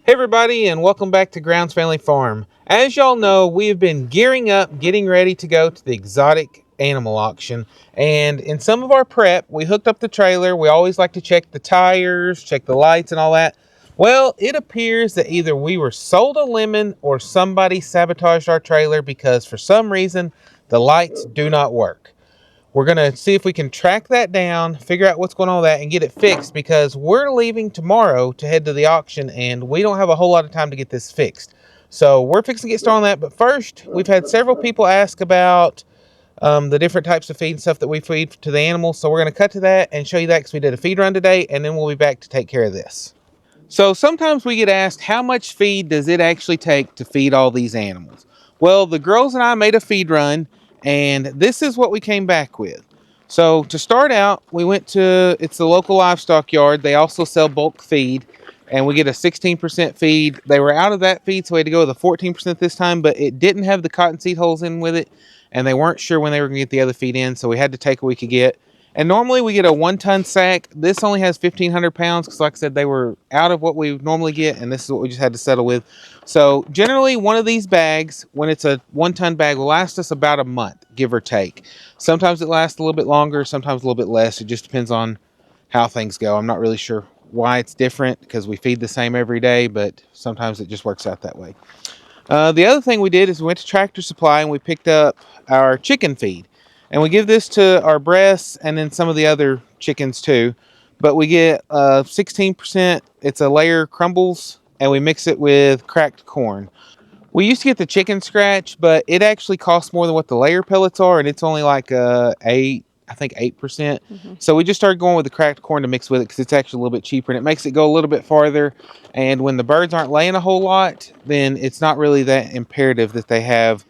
Hey everybody, and welcome back to Grounds Family Farm. As y'all know, we have been gearing up, getting ready to go to the exotic animal auction. And in some of our prep, we hooked up the trailer. We always like to check the tires, check the lights and all that. Well, it appears that either we were sold a lemon or somebody sabotaged our trailer because for some reason the lights do not work. We're going to see if we can track that down, figure out what's going on with that, and get it fixed because we're leaving tomorrow to head to the auction, and we don't have a whole lot of time to get this fixed. So we're fixing to get started on that. But first, we've had several people ask about the different types of feed and stuff that we feed to the animals. So we're going to cut to that and show you that because we did a feed run today, and then we'll be back to take care of this. So sometimes we get asked, how much feed does it actually take to feed all these animals? Well, the girls and I made a feed run, and this is what we came back with. So to start out, we went to, it's the local livestock yard. They also sell bulk feed, and we get a 16% feed. They were out of that feed, so we had to go with a 14% this time, but it didn't have the cottonseed hulls in with it, and they weren't sure when they were going to get the other feed in, so we had to take what we could get. And normally we get a 1-ton sack. This only has 1,500 pounds because, like I said, they were out of what we normally get, and this is what we just had to settle with. So generally, one of these bags, when it's a 1-ton bag, will last us about a month, give or take. Sometimes it lasts a little bit longer, sometimes a little bit less. It just depends on how things go. I'm not really sure why it's different because we feed the same every day, but sometimes it just works out that way. The other thing we did is we went to Tractor Supply and we picked up our chicken feed. And we give this to our breasts and then some of the other chickens too. But we get 16%. It's a layer crumbles, and we mix it with cracked corn. We used to get the chicken scratch, but it actually costs more than what the layer pellets are, and it's only like 8%. So we just started going with the cracked corn to mix with it because it's actually a little bit cheaper, and it makes it go a little bit farther. And when the birds aren't laying a whole lot, then it's not really that imperative that they have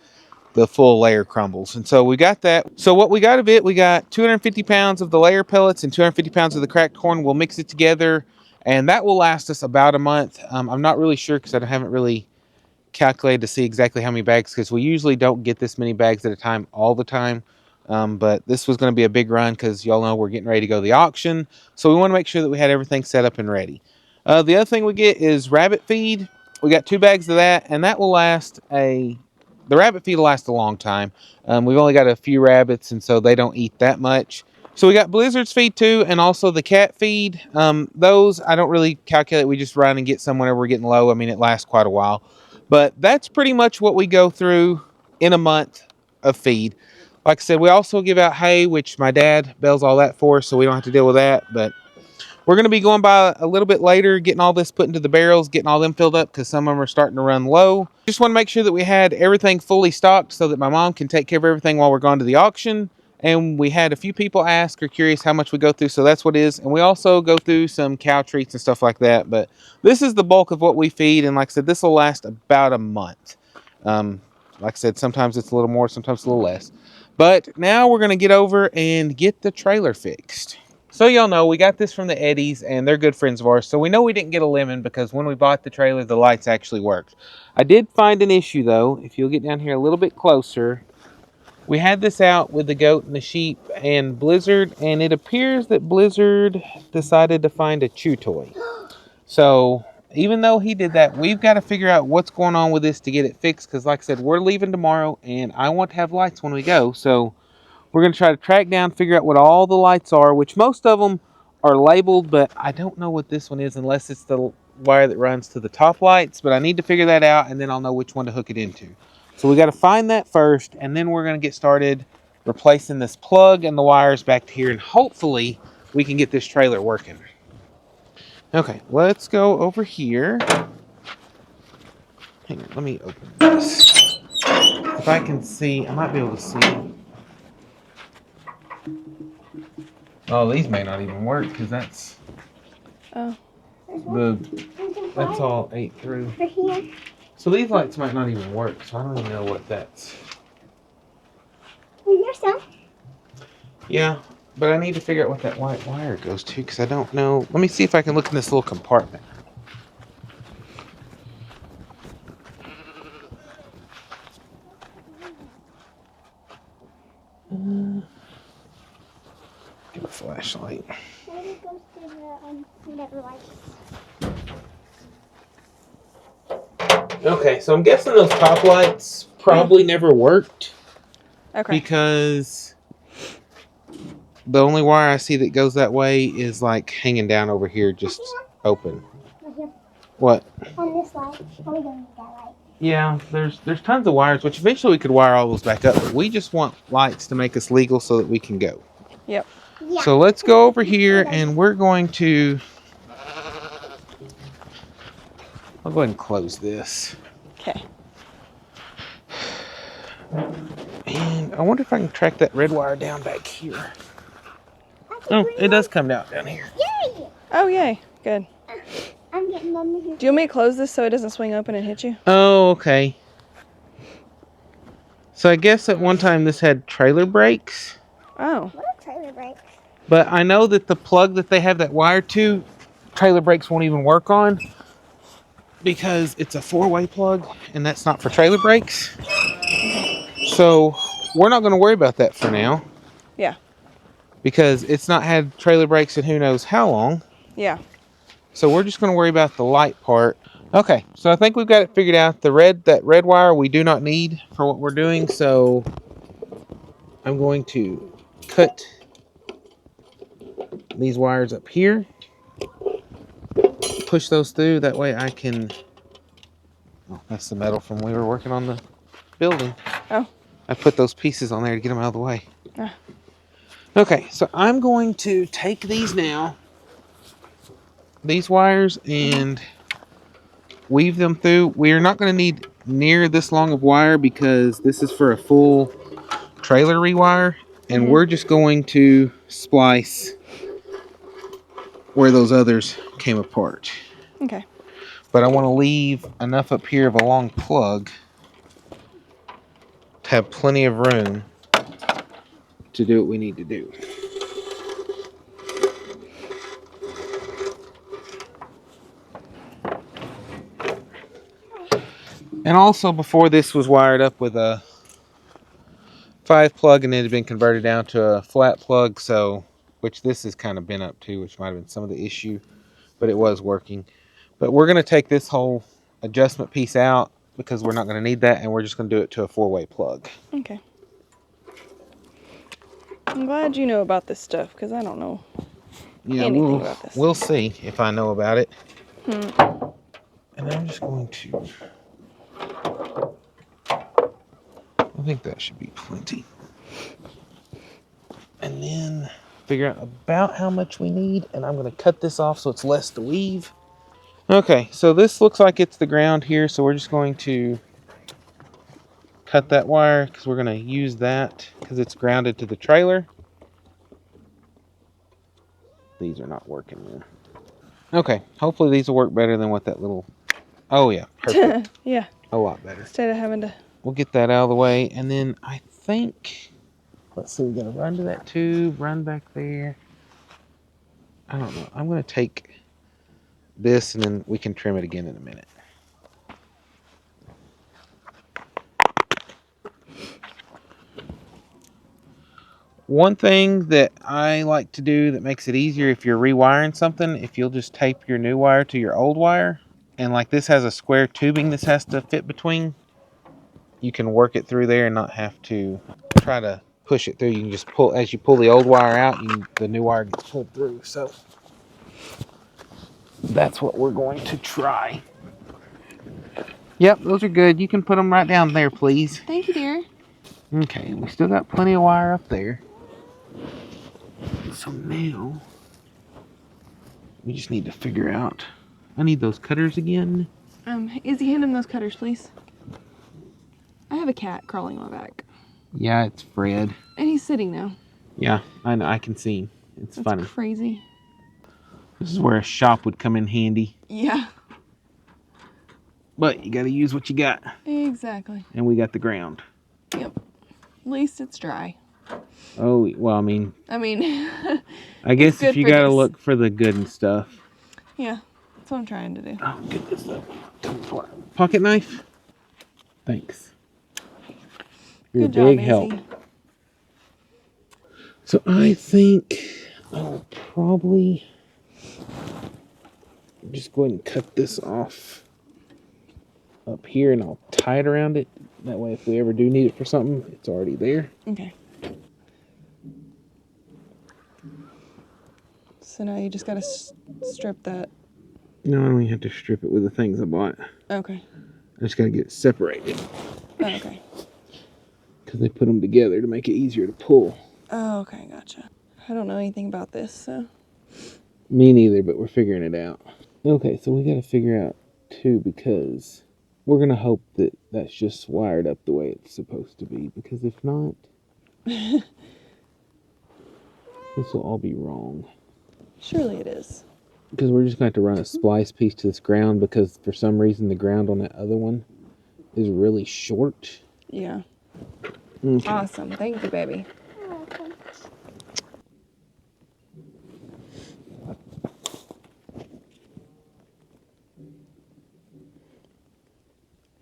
the full layer crumbles. And so we got that. So what we got of it, we got 250 pounds of the layer pellets and 250 pounds of the cracked corn. We'll mix it together, and that will last us about a month. I'm not really sure because I haven't really calculated to see exactly how many bags because we usually don't get this many bags at a time all the time. But this was going to be a big run because y'all know we're getting ready to go to the auction. So we want to make sure that we had everything set up and ready. The other thing we get is rabbit feed. We got 2 bags of that, and that will last the rabbit feed will last a long time. We've only got a few rabbits, and so they don't eat that much. So we got Blizzard's feed too, and also the cat feed. Those I don't really calculate. We just run and get some whenever we're getting low. I mean, it lasts quite a while. But that's pretty much what we go through in a month of feed. Like I said, we also give out hay, which my dad bales all that for us, so we don't have to deal with that. But we're going to be going by a little bit later, getting all this put into the barrels, getting all them filled up because some of them are starting to run low. Just want to make sure that we had everything fully stocked so that my mom can take care of everything while we're going to the auction. And we had a few people ask or curious how much we go through, so that's what it is. And we also go through some cow treats and stuff like that. But this is the bulk of what we feed, and like I said, this will last about a month. Like I said, sometimes it's a little more, sometimes a little less. But now we're going to get over and get the trailer fixed. So y'all know we got this from the Eddies, and they're good friends of ours. So we know we didn't get a lemon because when we bought the trailer, the lights actually worked. I did find an issue though. If you'll get down here a little bit closer, we had this out with the goat and the sheep and Blizzard, and it appears that Blizzard decided to find a chew toy. So even though he did that, we've got to figure out what's going on with this to get it fixed. Because like I said, we're leaving tomorrow, and I want to have lights when we go. So we're going to try to track down, figure out what all the lights are, which most of them are labeled, but I don't know what this one is unless it's the wire that runs to the top lights. But I need to figure that out, and then I'll know which one to hook it into. So we got to find that first, and then we're going to get started replacing this plug and the wires back to here, and hopefully we can get this trailer working. Okay, let's go over here. Hang on, let me open this. If I can see, I might be able to see. Oh, these may not even work because that's Oh. that's all 8 through. So these lights might not even work. So I don't even know what that's. There's some. Yeah, but I need to figure out what that white wire goes to because I don't know. Let me see if I can look in this little compartment. Get a flashlight. Maybe it goes to the whatever lights. Okay, so I'm guessing those top lights probably never worked. Okay. Because the only wire I see that goes that way is like hanging down over here, just open. What? On this light. Oh, we don't need that light. Yeah, there's tons of wires, which eventually we could wire all those back up. But we just want lights to make us legal so that we can go. Yep. Yeah. So let's go over here and we're going to... I'll go ahead and close this. Okay. And I wonder if I can track that red wire down back here. Oh, it does come down here. Yay! Oh, yay. Good. I'm getting under here. Do you want me to close this so it doesn't swing open and hit you? Oh, okay. So I guess at one time this had trailer brakes. Oh. What are trailer brakes? But I know that the plug that they have that wire to, trailer brakes won't even work on. Because it's a 4-way plug and that's not for trailer brakes. So we're not going to worry about that for now. Yeah. Because it's not had trailer brakes in who knows how long. Yeah. So we're just going to worry about the light part. Okay, so I think we've got it figured out. That red wire we do not need for what we're doing. So I'm going to cut these wires up here. Push those through. That way I can... Oh, that's the metal from when we were working on the building. Oh. I put those pieces on there to get them out of the way. Ah. Okay, so I'm going to take these now, these wires, and weave them through. We are not going to need near this long of wire because this is for a full trailer rewire, and we're just going to splice where those others came apart. Okay. But I want to leave enough up here of a long plug to have plenty of room to do what we need to do. And also before this was wired up with a 5 plug and it had been converted down to a flat plug, so which this has kind of been up to, which might have been some of the issue, but it was working. But we're going to take this whole adjustment piece out because we're not going to need that, and we're just going to do it to a 4-way plug. Okay. I'm glad you know about this stuff because I don't know anything about this. We'll see if I know about it. And I'm just going to... I think that should be plenty. And then figure out about how much we need, and I'm going to cut this off so it's less to weave. Okay, so this looks like it's the ground here, so we're just going to cut that wire because we're going to use that because it's grounded to the trailer. These are not working now. Okay, hopefully these will work better than what that little... Oh yeah, perfect. Yeah. A lot better. Instead of having to... We'll get that out of the way, and then I think... Let's see, we're going to run to that tube, run back there. I don't know. I'm going to take this, and then we can trim it again in a minute. One thing that I like to do that makes it easier if you're rewiring something, if you'll just tape your new wire to your old wire, and like this has a square tubing this has to fit between, you can work it through there and not have to try to push it through. You can just pull, as you pull the old wire out, the new wire gets pulled through. So that's what we're going to try. Yep, those are good. You can put them right down there, please. Thank you, dear. Okay, we still got plenty of wire up there. So now, we just need to figure out, I need those cutters again. Izzy, hand him those cutters, please. I have a cat crawling on my back. Yeah, it's Fred. And he's sitting now. Yeah, I know, I can see him. It's That's funny. Crazy. This is where a shop would come in handy. Yeah. But you gotta use what you got. Exactly. And we got the ground. Yep. At least it's dry. Oh, well, I mean, I guess good if you for gotta this. look for the good and stuff. Yeah, that's what I'm trying to do. Oh, get this up. Pocket knife? Thanks. You're Good a big job, help. Izzy. So I think I'll probably just go ahead and cut this off. up here, and I'll tie it around it. That way, if we ever do need it for something, it's already there. Okay. So now you just gotta strip that. No, I don't even have to strip it with the things I bought. Okay. I just gotta get it separated. Oh, okay. Because they put them together to make it easier to pull. Oh, okay, gotcha. I don't know anything about this, so. Me neither, but we're figuring it out. Okay, so we gotta figure out too, because we're gonna hope that that's just wired up the way it's supposed to be. Because if not, this will all be wrong. Surely it is. Because we're just going to have to run a splice piece to this ground, because for some reason the ground on that other one is really short. Yeah. Okay. Awesome. Thank you, baby.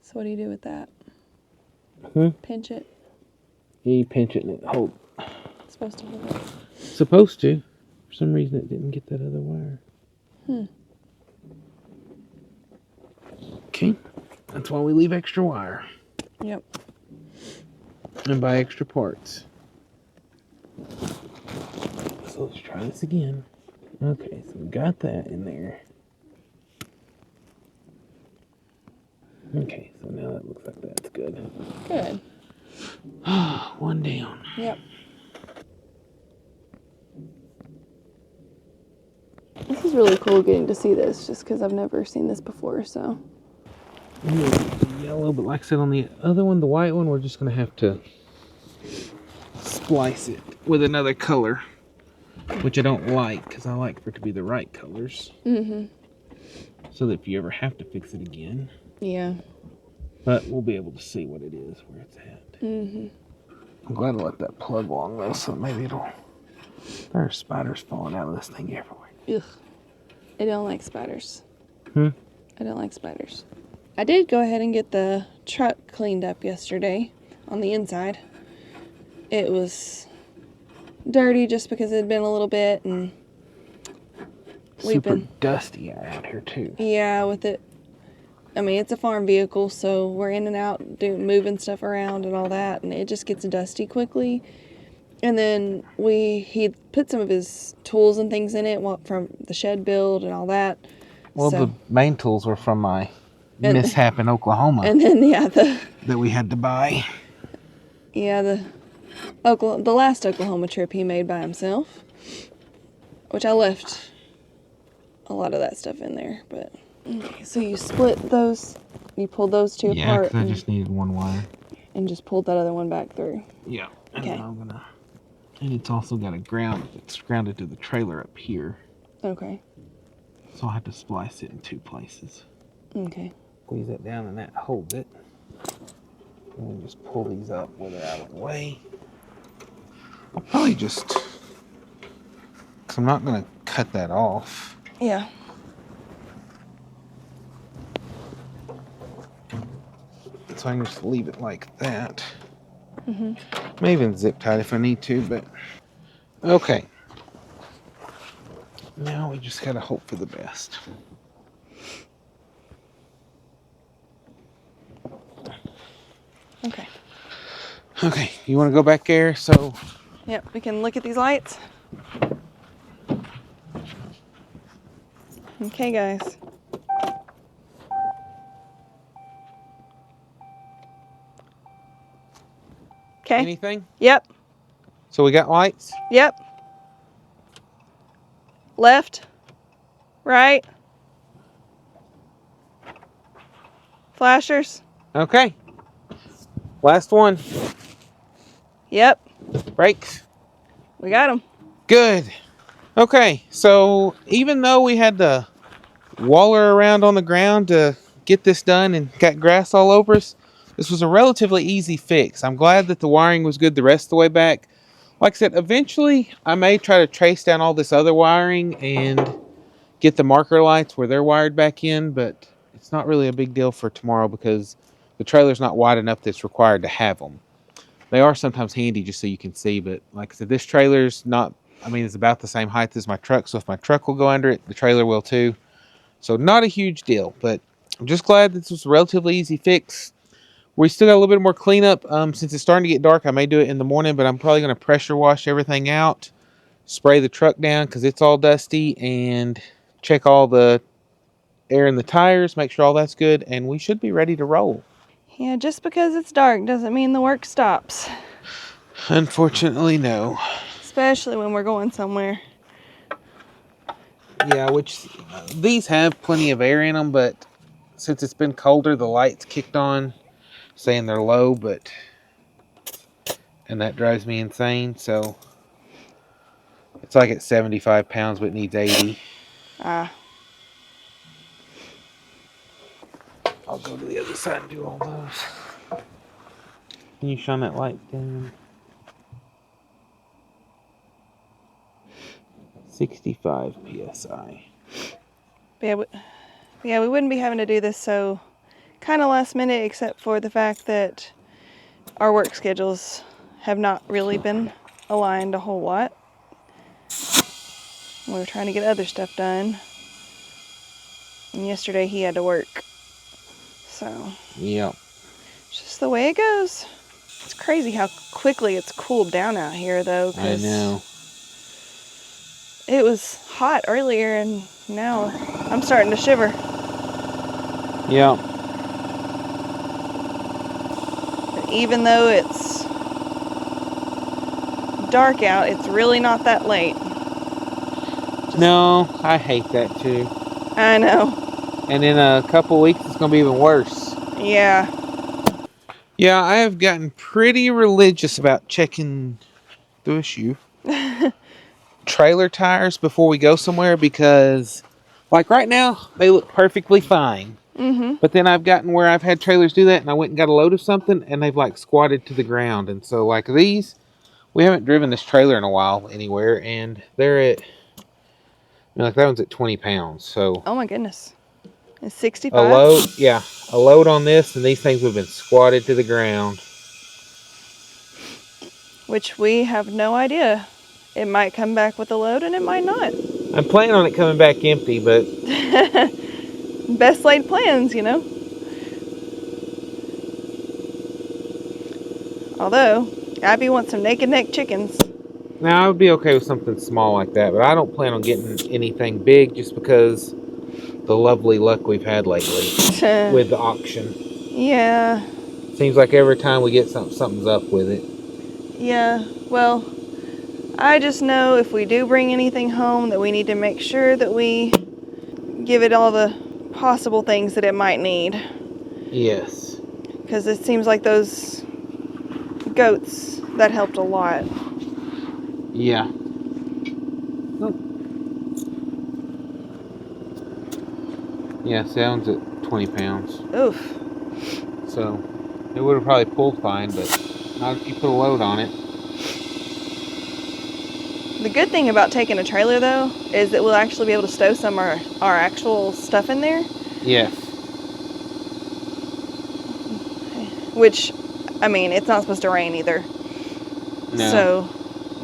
So what do you do with that? Pinch it. Yeah, you pinch it and it hold. It's supposed to hold it. Supposed to. For some reason it didn't get that other wire. Okay. That's why we leave extra wire. Yep. And buy extra parts. So let's try this again. Okay, so we got that in there. Okay, so now that looks like that's good. Good. One down. Yep. This is really cool getting to see this, just because I've never seen this before, so. Yellow, but like I said, on the other one, the white one, we're just going to have to splice it with another color, which I don't like, because I like for it to be the right colors. So that if you ever have to fix it again. Yeah. But we'll be able to see what it is, where it's at. I'm glad I let that plug along though, so maybe it'll... There are spiders falling out of this thing everywhere. Ugh. I don't like spiders. I don't like spiders. I did go ahead and get the truck cleaned up yesterday on the inside. It was dirty just because it had been a little bit, and Super dusty around here too. Yeah, with it. I mean, it's a farm vehicle, so we're in and out moving stuff around and all that, and it just gets dusty quickly. And then he put some of his tools and things in it from the shed build and all that. Well, so, the main tools were from my mishap in Oklahoma. And then, yeah, that we had to buy. Yeah, the last Oklahoma trip he made by himself, which I left a lot of that stuff in there. But okay, so you split those, you pulled those two apart. Yeah, because I just needed one wire. And just pulled that other one back through. Yeah. And Okay. then I'm gonna. And it's also got a ground. It's grounded to the trailer up here. Okay. So I'll have to splice it in two places. Okay. Squeeze that down and that holds it. And then just pull these up where they're out of the way. I'll probably just, because I'm not going to cut that off. Yeah. So I can just leave it like that. May even zip tie it if I need to, but okay. Now we just gotta hope for the best. Okay. Okay, you want to go back there? So. Yep, we can look at these lights. Okay, guys. Okay. Anything? Yep. So we got lights? Yep. Left. Right. Flashers. Okay. Last one. Yep. Brakes. We got them. Good. Okay, so even though we had to waller around on the ground to get this done and got grass all over us, this was a relatively easy fix. I'm glad that the wiring was good the rest of the way back. Like I said, eventually I may try to trace down all this other wiring and get the marker lights where they're wired back in, but it's not really a big deal for tomorrow because the trailer's not wide enough that's required to have them. They are sometimes handy just so you can see, but like I said, this trailer's not, it's about the same height as my truck, so if my truck will go under it, the trailer will too. So not a huge deal, but I'm just glad this was a relatively easy fix. We still got a little bit more cleanup. Since it's starting to get dark, I may do it in the morning, but I'm probably going to pressure wash everything out, spray the truck down because it's all dusty, and check all the air in the tires, make sure all that's good, and we should be ready to roll. Yeah, just because it's dark doesn't mean the work stops. Unfortunately, no. Especially when we're going somewhere. Yeah, which these have plenty of air in them, but since it's been colder, the lights kicked on, saying they're low, and that drives me insane. So it's like at 75 pounds, but it needs 80. Ah. I'll go to the other side and do all those. Can you shine that light down? 65 psi. Yeah, we wouldn't be having to do this so kind of last minute, except for the fact that our work schedules have not really been aligned a whole lot. We were trying to get other stuff done. And yesterday he had to work. So, Yep. it's just the way it goes. It's crazy how quickly it's cooled down out here, though. I know. It was hot earlier, and now I'm starting to shiver. Yep. And even though it's dark out, it's really not that late. No, I hate that too. I know. And in a couple weeks, it's going to be even worse. Yeah. Yeah, I have gotten pretty religious about checking the issue. Trailer tires before we go somewhere because, like right now, they look perfectly fine. Mm-hmm. But then I've gotten where I've had trailers do that, and I went and got a load of something, and they've like squatted to the ground. And so, like these, we haven't driven this trailer in a while anywhere, and they're at, like that one's at 20 pounds. So Oh my goodness. It's 65? a load on this, and these things have been squatted to the ground. Which we have no idea. It might come back with a load and it might not. I'm planning on it coming back empty, but Best laid plans, you know. Although, Abby wants some naked neck chickens. now I would be okay with something small like that, but I don't plan on getting anything big just because the lovely luck we've had lately with the auction. Yeah. Seems like every time we get something, something's up with it. Yeah, well, I just know if we do bring anything home that we need to make sure that we give it all the possible things that it might need. Yes. Because it seems like those goats, that helped a lot. Yeah. Oh. Yeah, see, that one's at 20 pounds. Oof. So, it would have probably pulled fine, but not if you put a load on it. The good thing about taking a trailer, though, is that we'll actually be able to stow some of our actual stuff in there. Yes. Which, I mean, it's not supposed to rain either. No. So,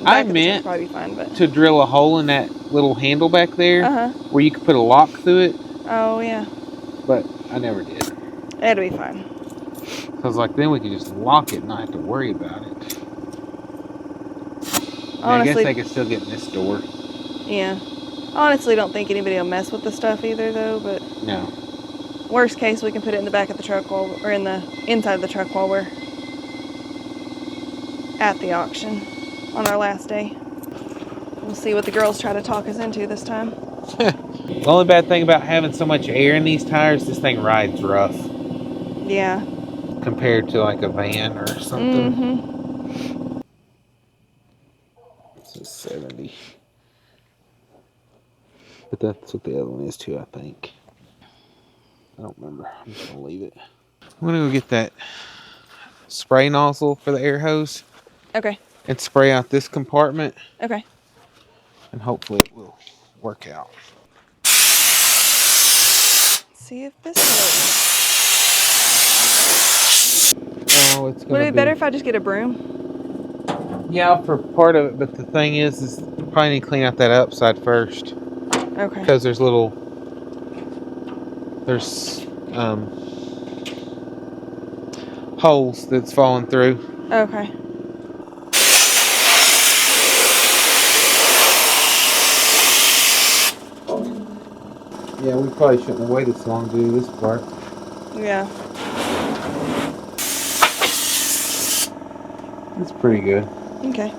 I back of the truck meant probably be fine, but... to drill a hole in that little handle back there where you could put a lock through it, Oh, yeah. but I never did. It'll be fine. Because, like, then we could just lock it and not have to worry about it. I guess Honestly, they could still get in this door. yeah. Honestly, don't think anybody will mess with the stuff either, though, but... No. Worst case, we can put it in the back of the truck or in the inside of the truck while we're at the auction on our last day. We'll see what the girls try to talk us into this time. The only bad thing about having so much air in these tires, this thing rides rough. Yeah. Compared to like a van or something. Mm-hmm. This is 70. But that's what the other one is too, I think. I don't remember. I'm just going to leave it. I'm going to go get that spray nozzle for the air hose. Okay. And spray out this compartment. Okay. And hopefully it will work out. See if this works. Oh, it's going to Would it be better if I just get a broom? Yeah, for part of it. But the thing is you probably need to clean out that upside first. Okay. Because there's holes that's falling through. Okay. Yeah, we probably shouldn't have waited so long to do this part. Yeah. It's pretty good. Okay.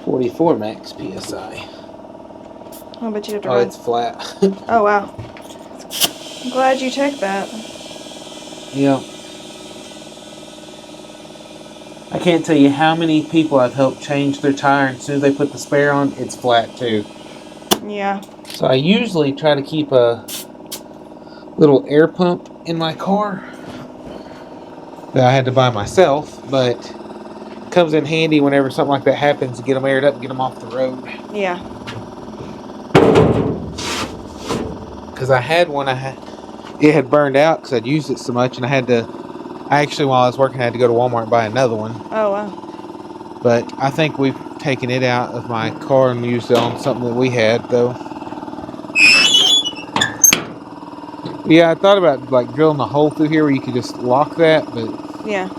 .44 max PSI. I bet you have to Oh, run. it's flat. Oh, wow. I'm glad you checked that. Yeah. I can't tell you how many people I've helped change their tire, and as soon as they put the spare on, it's flat too. Yeah. So I usually try to keep a little air pump in my car that I had to buy myself, but it comes in handy whenever something like that happens to get them aired up and get them off the road. Yeah. Because I had one, it had burned out because I'd used it so much, and I actually, while I was working, I had to go to Walmart and buy another one. Oh, wow. But I think we've taken it out of my car and used it on something that we had, though. Yeah, I thought about like drilling a hole through here where you could just lock that, but Yeah.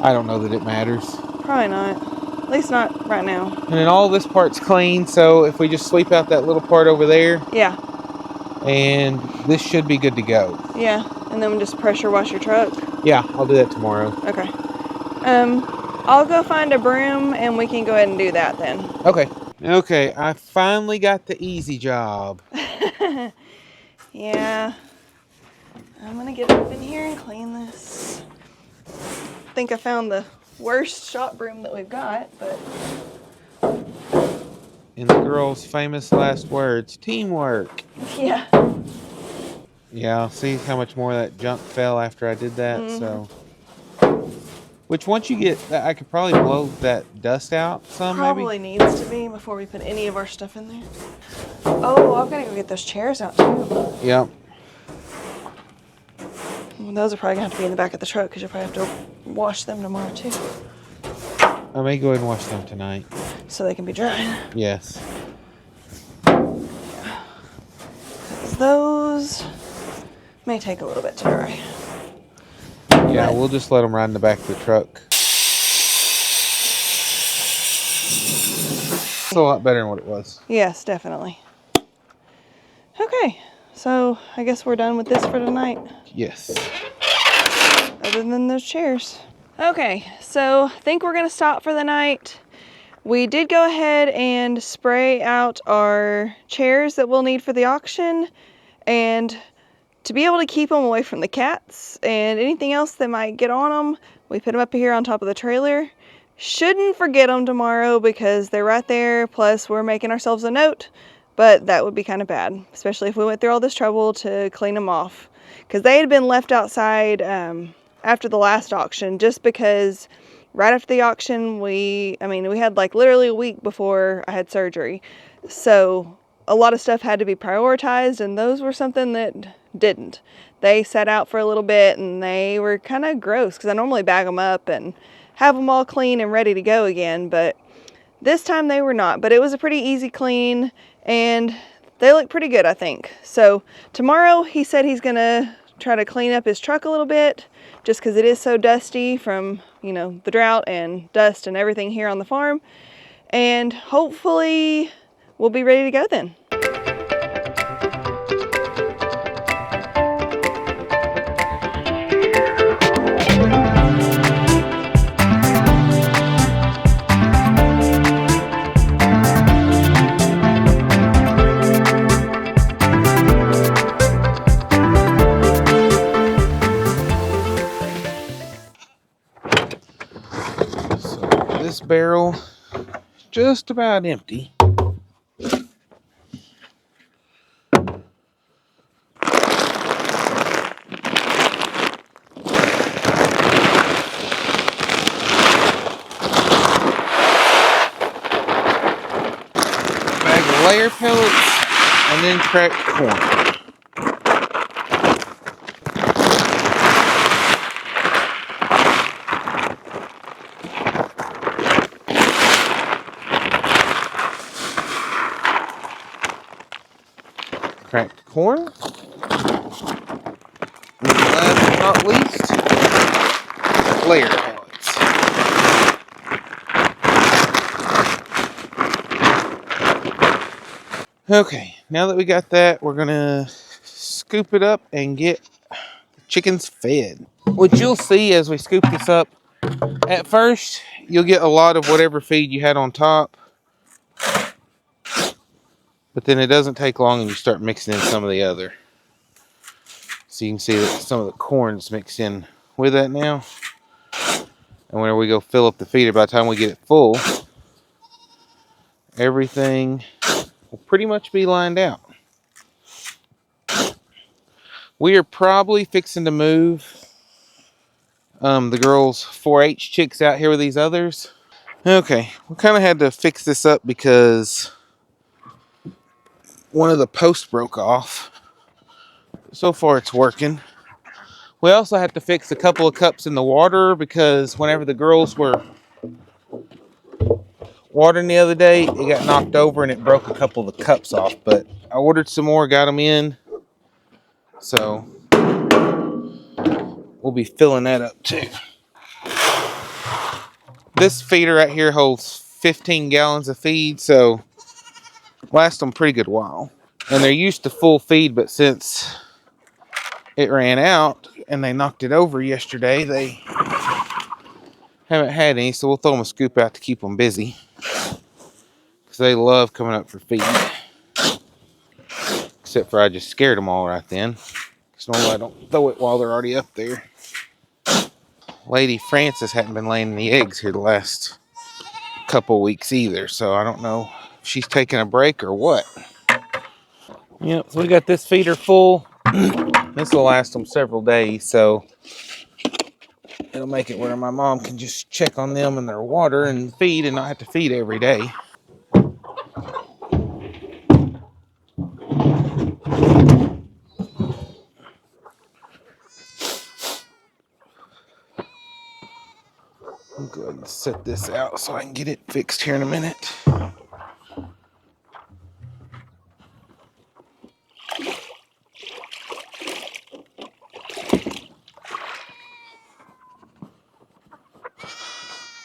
I don't know that it matters. Probably not. At least not right now. And then all this part's clean, so if we just sweep out that little part over there, Yeah. and this should be good to go. Yeah. And then just pressure wash your truck. Yeah, I'll do that tomorrow. Okay. I'll go find a broom and we can go ahead and do that then. Okay. Okay, I finally got the easy job. Yeah. I'm gonna get up in here and clean this. I think I found the worst shop broom that we've got, but In the girl's famous last words, teamwork. yeah. Yeah, see how much more of that junk fell after I did that, so. Which once you get, I could probably blow that dust out some, Probably maybe. needs to be before we put any of our stuff in there. Oh, I've got to go get those chairs out too. Yep. Well, those are probably going to have to be in the back of the truck because you'll probably have to wash them tomorrow too. I may go ahead and wash them tonight. So they can be dry. Yes. Those may take a little bit to dry. Yeah, we'll just let them ride in the back of the truck. It's a lot better than what it was. Yes, definitely. Okay, so I guess we're done with this for tonight. Yes. Other than those chairs. Okay, so I think we're gonna stop for the night. We did go ahead and spray out our chairs that we'll need for the auction, and to be able to keep them away from the cats and anything else that might get on them, we put them up here on top of the trailer. Shouldn't forget them tomorrow because they're right there, plus we're making ourselves a note, but that would be kind of bad, especially if we went through all this trouble to clean them off, because they had been left outside after the last auction, just because right after the auction, we had like literally a week before I had surgery. So a lot of stuff had to be prioritized, and those were something that didn't. They sat out for a little bit and they were kind of gross because I normally bag them up and have them all clean and ready to go again, but this time they were not. But it was a pretty easy clean and they look pretty good, I think. So tomorrow he said he's gonna try to clean up his truck a little bit just because it is so dusty from, you know, the drought and dust and everything here on the farm. And hopefully we'll be ready to go then. This barrel just about empty. Bag of layer pellets and then cracked corn. corn. And last but not least, layer pellets. Okay, now that we got that, we're gonna scoop it up and get the chickens fed. What you'll see as we scoop this up, at first, you'll get a lot of whatever feed you had on top, but then it doesn't take long and you start mixing in some of the other. So you can see that some of the corn's mixed in with that now. And whenever we go fill up the feeder, by the time we get it full, everything will pretty much be lined out. We are probably fixing to move the girls' 4-H chicks out here with these others. Okay, we kind of had to fix this up because one of the posts broke off. So far it's working. We also had to fix a couple of cups in the water because whenever the girls were watering the other day, it got knocked over and it broke a couple of the cups off. But I ordered some more, got them in. So we'll be filling that up too. This feeder right here holds 15 gallons of feed, so lasts them a pretty good while. And they're used to full feed, but since it ran out and they knocked it over yesterday, they haven't had any, so we'll throw them a scoop out to keep them busy. Because they love coming up for feed. Except for I just scared them all right then. Because normally I don't throw it while they're already up there. Lady Francis hadn't been laying any eggs here the last couple weeks either, so I don't know if she's taking a break or what. Yep, so we got this feeder full. This will last them several days, so it'll make it where my mom can just check on them and their water and feed and not have to feed every day. I'm going to set this out so I can get it fixed here in a minute.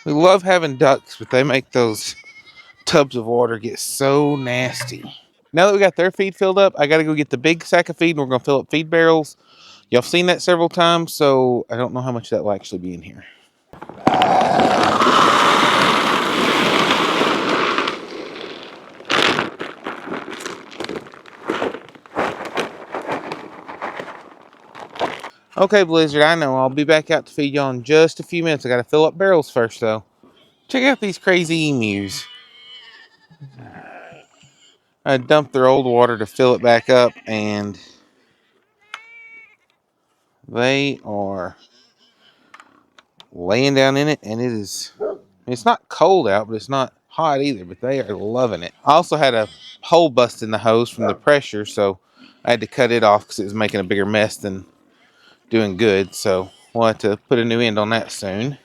We love having ducks, but they make those tubs of water get so nasty. Now that we got their feed filled up, I got to go get the big sack of feed and we're going to fill up feed barrels. Y'all have seen that several times, so I don't know how much that will actually be in here. Okay, Blizzard, I know. I'll be back out to feed y'all in just a few minutes. I got to fill up barrels first, though. Check out these crazy emus. I dumped their old water to fill it back up, and they are laying down in it, and it's not cold out, but it's not hot either, but they are loving it. I also had a hole bust in the hose from the pressure, so I had to cut it off because it was making a bigger mess than doing good, so we'll have to put a new end on that soon.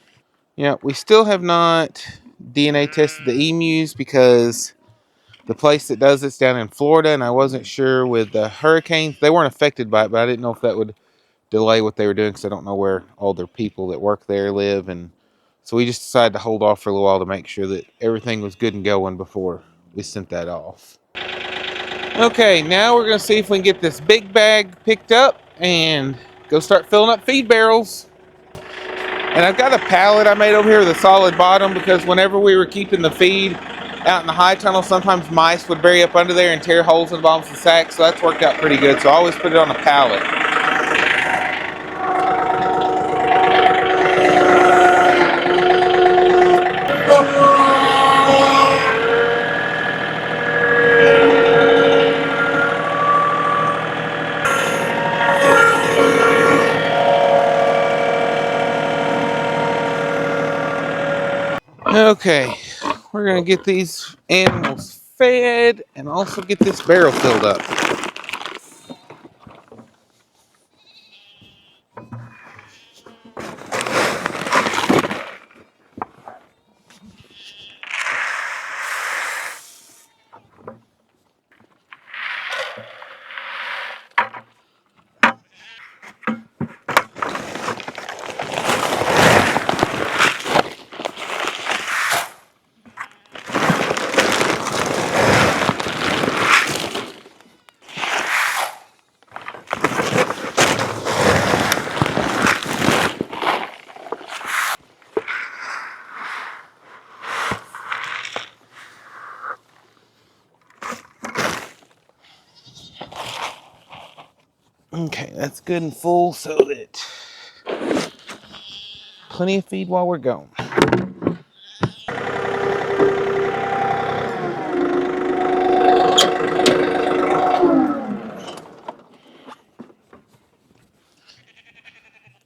Yeah, we still have not DNA tested the emus because the place that does it's down in Florida, and I wasn't sure with the hurricanes. They weren't affected by it, but I didn't know if that would delay what they were doing because I don't know where all their people that work there live. And so we just decided to hold off for a little while to make sure that everything was good and going before we sent that off. Okay, now we're going to see if we can get this big bag picked up and go start filling up feed barrels. And I've got a pallet I made over here with a solid bottom because whenever we were keeping the feed out in the high tunnel, sometimes mice would bury up under there and tear holes in the bottom of the sack, so that's worked out pretty good. So I always put it on a pallet. Okay, we're going to get these animals fed and also get this barrel filled up. That's good and full so that plenty of feed while we're gone.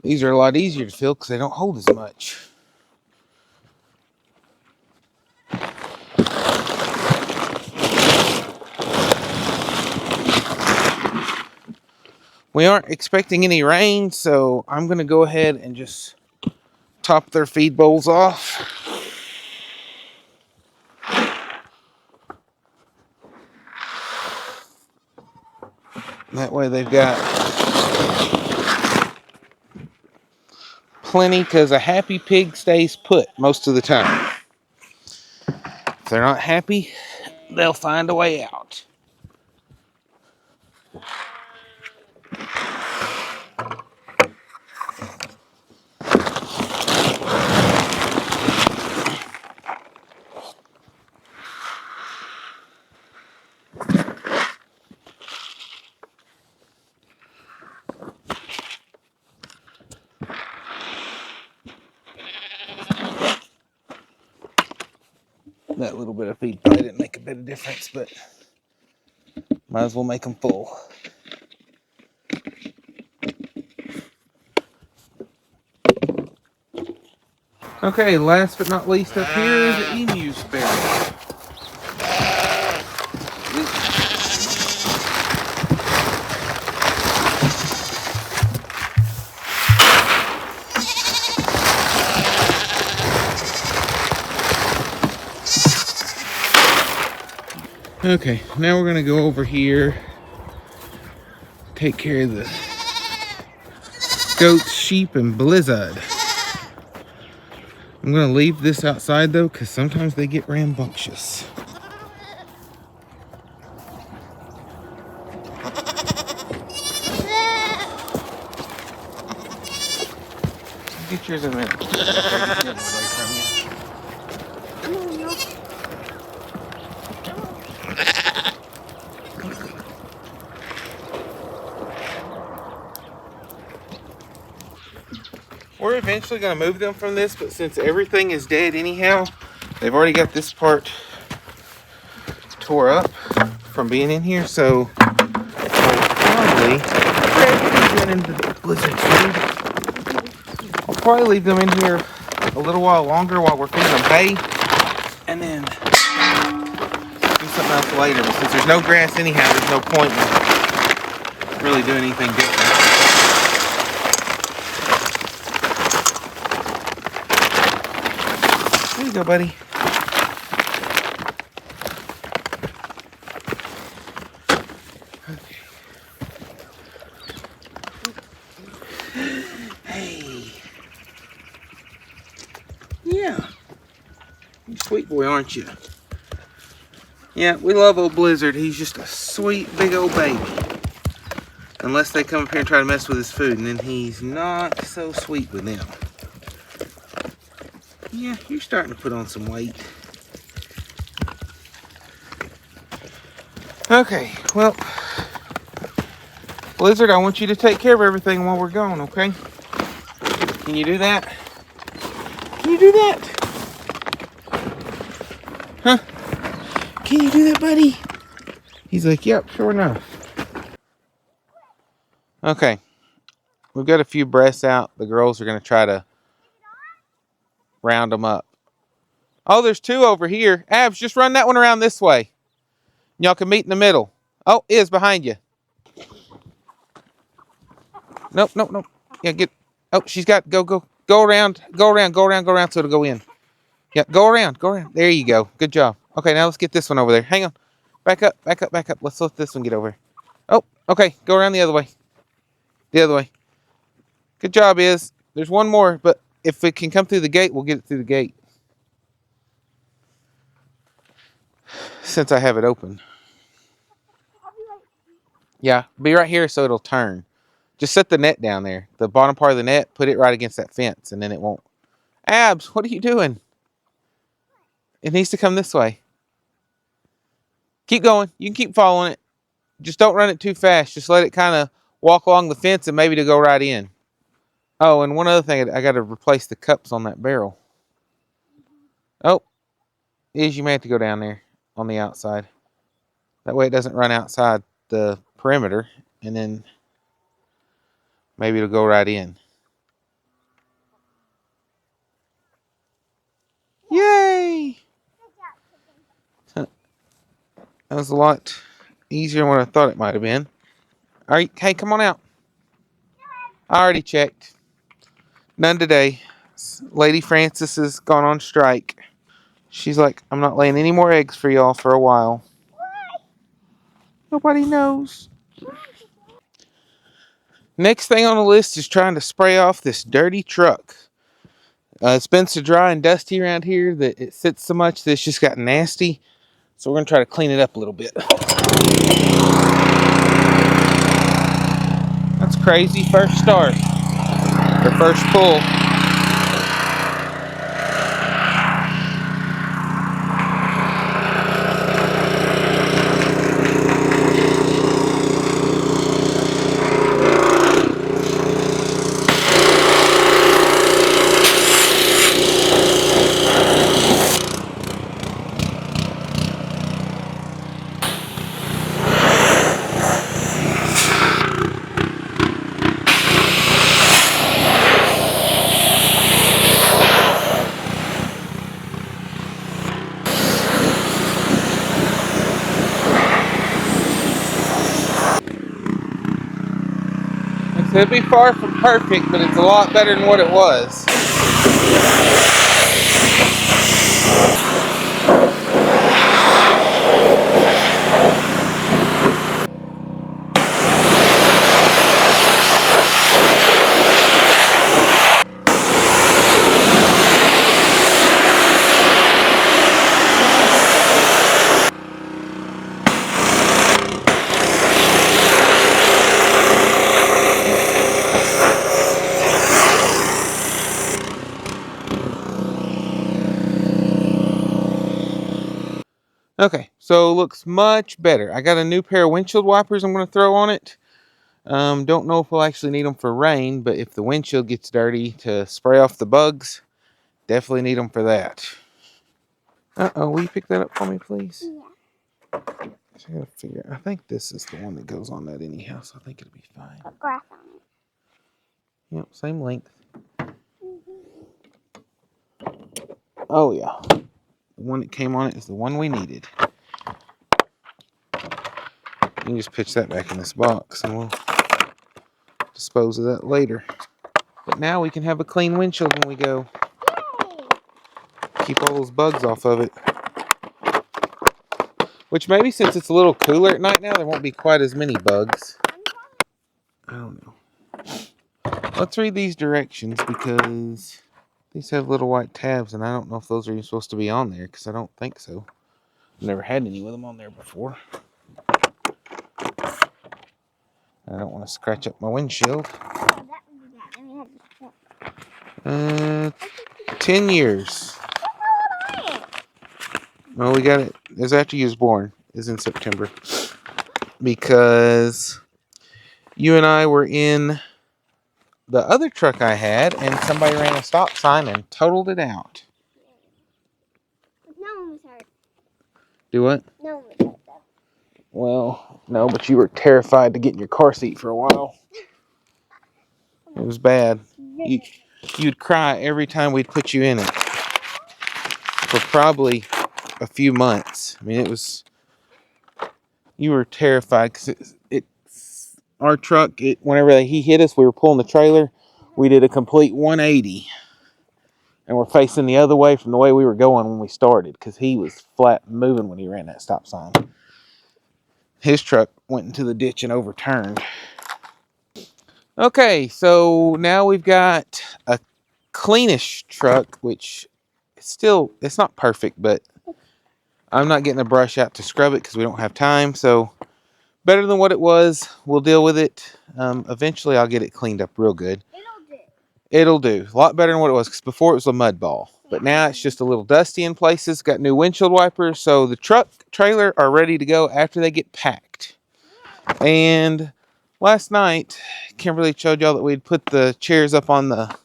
These are a lot easier to fill because they don't hold as much. We aren't expecting any rain, so I'm going to go ahead and just top their feed bowls off. That way they've got plenty, because a happy pig stays put most of the time. If they're not happy, they'll find a way out. That little bit of feed probably didn't make a bit of difference, but might as well make them full. Okay, last but not least up here, the emus berry. Okay, now we're gonna go over here, take care of the goats, sheep, and blizzard. I'm gonna leave this outside though, because sometimes they get rambunctious. Get yours in a minute. Get yours away from you. We're eventually going to move them from this, but since everything is dead anyhow, they've already got this part tore up from being in here, so I'll probably leave them in here a little while longer while we're feeding them hay, and then do something else later. But since there's no grass anyhow, there's no point in really doing anything different. There you go, buddy. Hey. Yeah. You sweet boy, aren't you? Yeah, we love old Blizzard. He's just a sweet big old baby. Unless they come up here and try to mess with his food, and then he's not so sweet with them. Yeah, you're starting to put on some weight. Okay, well, Blizzard, I want you to take care of everything while we're gone, okay? Can you do that? Can you do that? Huh? Can you do that, buddy? He's like, yep, sure enough. Okay, we've got a few breasts out. The girls are going to try to round them up. Oh, there's two over here. Abs, just run that one around this way. Y'all can meet in the middle. Oh, Is behind you. Nope, nope, nope. Yeah, get. Oh, she's got. Go around so it'll go in. Yeah, go around. There you go. Good job. Okay, now let's get this one over there. Hang on. Back up. Let's let this one get over. Oh, okay. Go around the other way. Good job, Is. There's one more, but if it can come through the gate, we'll get it through the gate. Since I have it open. Yeah, be right here so it'll turn. Just set the net down there. The bottom part of the net, put it right against that fence, and then it won't. Abs, what are you doing? It needs to come this way. Keep going. You can keep following it. Just don't run it too fast. Just let it kind of walk along the fence and maybe to go right in. Oh, and one other thing, I got to replace the cups on that barrel. Oh, you may have to go down there on the outside. That way it doesn't run outside the perimeter, and then maybe it'll go right in. Yay! That was a lot easier than what I thought it might have been. All right, hey, come on out. I already checked. None today. Lady Francis has gone on strike. She's like, I'm not laying any more eggs for y'all for a while. Nobody knows. Next thing on the list is trying to spray off this dirty truck. It's been so dry and dusty around here that it sits so much that it's just got nasty. So we're going to try to clean it up a little bit. That's crazy. First start. Or first pull. It'll be far from perfect, but it's a lot better than what it was. Okay, so it looks much better. I got a new pair of windshield wipers I'm going to throw on it. Don't know if we'll actually need them for rain, but if the windshield gets dirty to spray off the bugs, definitely need them for that. Uh-oh, will you pick that up for me, please? Yeah. I gotta figure. I think this is the one that goes on that anyhow, so I think it'll be fine. Put grass on it. Yep, same length. Oh yeah, the one that came on it is the one we needed. You can just pitch that back in this box, and we'll dispose of that later. But now we can have a clean windshield when we go. Yay! Keep all those bugs off of it. Which maybe since it's a little cooler at night now, there won't be quite as many bugs. I don't know. Let's read these directions because these have little white tabs, and I don't know if those are even supposed to be on there because I don't think so. I've never had any with them on there before. I don't want to scratch up my windshield. 10 years. Well, we got it. It's after you was born. It's in September. Because you and I were in the other truck I had, and somebody ran a stop sign and totaled it out. No one was hurt. Do what? No one was hurt, though. Well, no, but you were terrified to get in your car seat for a while. It was bad. You'd cry every time we'd put you in it. For probably a few months. I mean, you were terrified because our truck, whenever he hit us, we were pulling the trailer, we did a complete 180. And we're facing the other way from the way we were going when we started because he was flat moving when he ran that stop sign. His truck went into the ditch and overturned. Okay, so now we've got a cleanish truck, which it's not perfect, but I'm not getting a brush out to scrub it because we don't have time. So better than what it was. We'll deal with it. Eventually I'll get it cleaned up real good. It'll do. A lot better than what it was because before it was a mud ball. But now it's just a little dusty in places. Got new windshield wipers. So the truck, trailer are ready to go after they get packed. And Last night, Kimberly showed y'all that we'd put the chairs up on the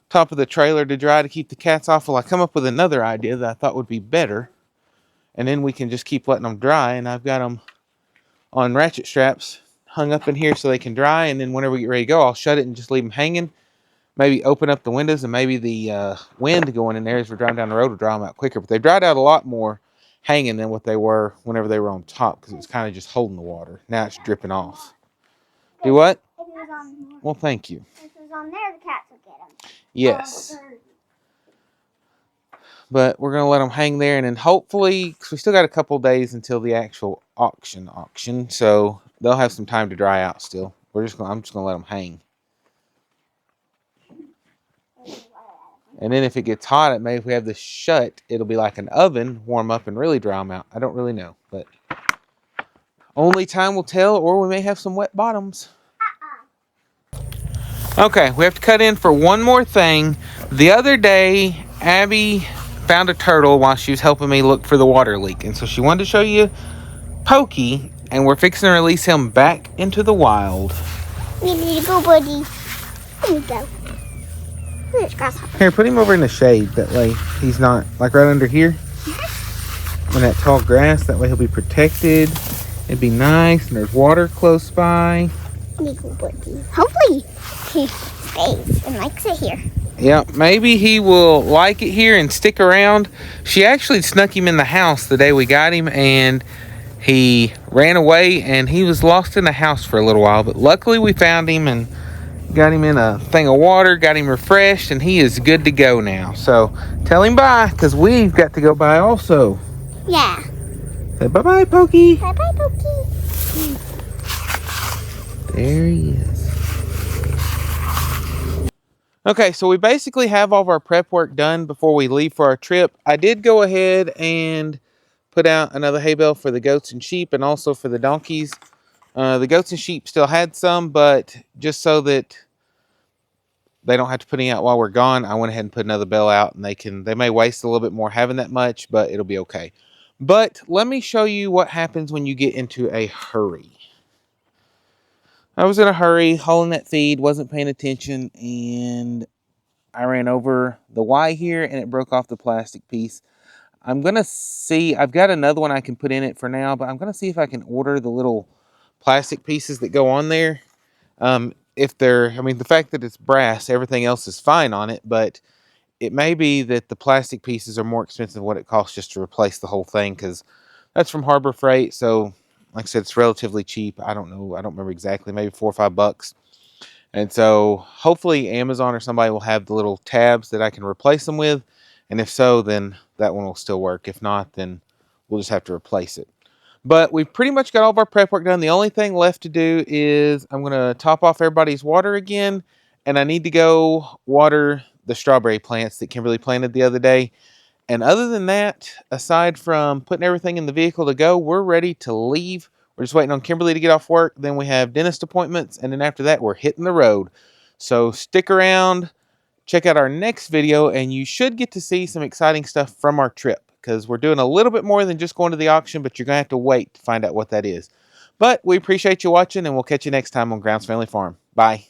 top of the trailer to dry to keep the cats off. Well, I come up with another idea that I thought would be better. And then we can just keep letting them dry. And I've got them on ratchet straps hung up in here so they can dry. And then whenever we get ready to go, I'll shut it and just leave them hanging. Maybe open up the windows and maybe the wind going in there as we're driving down the road will dry them out quicker. But they dried out a lot more hanging than what they were whenever they were on top because it was kind of just holding the water. Now it's dripping off. Do what? If it was on, Well, thank you. if it was on there, the cats would get them. Yes. But we're going to let them hang there. And then hopefully, because we still got a couple days until the actual auction. So they'll have some time to dry out still. I'm just going to let them hang. And then if it gets hot, maybe if we have this shut, it'll be like an oven, warm up and really dry them out. I don't really know. But only time will tell, or we may have some wet bottoms. Okay, we have to cut in for one more thing. The other day, Abby found a turtle while she was helping me look for the water leak. And so she wanted to show you Pokey, and we're fixing to release him back into the wild. We need to go, buddy. Here we go. There's grasshopper. Here, put him over in the shade. That way he's not, like right under here. In that tall grass. That way he'll be protected. It'd be nice, and there's water close by. Hopefully he stays and likes it here. Yeah, maybe he will like it here and stick around. She actually snuck him in the house the day we got him, and he ran away, and he was lost in the house for a little while. But luckily we found him and got him in a thing of water, got him refreshed, and he is good to go now. So tell him bye, because we've got to go by also. Yeah. Say bye-bye, Pokey. Bye-bye, Pokey. There he is. Okay, so we basically have all of our prep work done before we leave for our trip. I did go ahead and put out another hay bale for the goats and sheep and also for the donkeys. The goats and sheep still had some, but just so that they don't have to put any out while we're gone, I went ahead and put another bale out, and they may waste a little bit more having that much, but it'll be okay. But let me show you what happens when you get into a hurry. I was in a hurry, hauling that feed, wasn't paying attention, and I ran over the Y here, and it broke off the plastic piece. I'm going to see, I've got another one I can put in it for now, but I'm going to see if I can order the little plastic pieces that go on there. The fact that it's brass, everything else is fine on it, but it may be that the plastic pieces are more expensive than what it costs just to replace the whole thing, because that's from Harbor Freight, so like I said, it's relatively cheap. I don't know. I don't remember exactly. Maybe $4 or $5. And so hopefully Amazon or somebody will have the little tabs that I can replace them with. And if so, then that one will still work. If not, then we'll just have to replace it. But we've pretty much got all of our prep work done. The only thing left to do is I'm going to top off everybody's water again. And I need to go water the strawberry plants that Kimberly planted the other day. And other than that, aside from putting everything in the vehicle to go, we're ready to leave. We're just waiting on Kimberly to get off work. Then we have dentist appointments. And then after that, we're hitting the road. So stick around, check out our next video, and you should get to see some exciting stuff from our trip. Because we're doing a little bit more than just going to the auction, but you're going to have to wait to find out what that is. But we appreciate you watching, and we'll catch you next time on Grounds Family Farm. Bye.